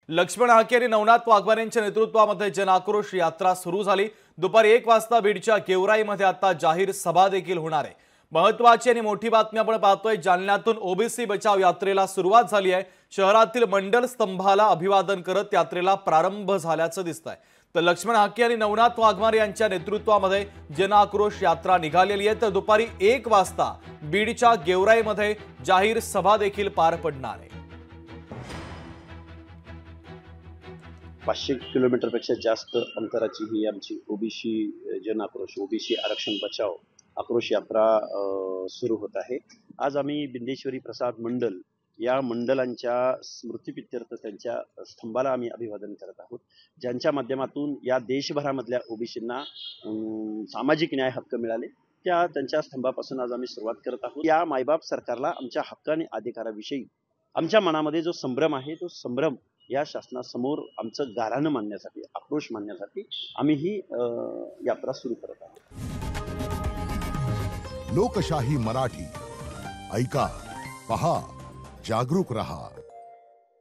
लक्ष्मण हाके आणि नवनाथ वाघमारे यांच्या नेतृत्वामध्ये जनआक्रोश यात्रा सुरू झाली। दुपारी 1 वाजता बीडच्या गेवराईमध्ये आता जाहीर सभा देखील होणार आहे। महत्त्वाची आणि मोठी बातमी आपण पाहतोय, जालन्यातून ओबीसी बचाव यात्रेला सुरुवात झाली आहे। शहरातील मंडल स्तंभाला अभिवादन करत यात्रेला प्रारंभ झाल्याचं दिसतंय। तर लक्ष्मण हाके आणि नवनाथ वाघमारे यांच्या नेतृत्वामध्ये जनआक्रोश यात्रा निघालेली आहे। तर दुपारी 1 वाजता बीडच्या गेवराईमध्ये जाहीर सभा देखील पार पडणार आहे। 500 किलोमीटरपेक्षा जास्त अंतराची ही आमची ओबीसी जनआक्रोश, ओबीसी आरक्षण बचाव आक्रोश यात्रा सुरू होत आहे। आज आम्ही बिंदेश्वरी प्रसाद मंडल या मंडलांच्या स्मृतिप्रित्यर्थ त्यांच्या स्तंभाला आम्ही अभिवादन करत आहोत, ज्यांच्या माध्यमातून या देशभरामधल्या ओबीसींना सामाजिक न्याय हक्क मिळाले, त्यांच्या स्तंभापासून आज आम्ही सुरुवात करत आहोत। या मायबाप सरकारला आमच्या हक्क आणि अधिकाराविषयी आमच्या मनामध्ये जो संभ्रम आहे, तो संभ्रम या शासनासमोर आमचं गाऱ्हाणं मांडण्यासाठी, आक्रोश मांडण्यासाठी आम्ही ही यात्रा सुरू करत आहोत। लोकशाही मराठी ऐका, पहा, जागरूक रहा।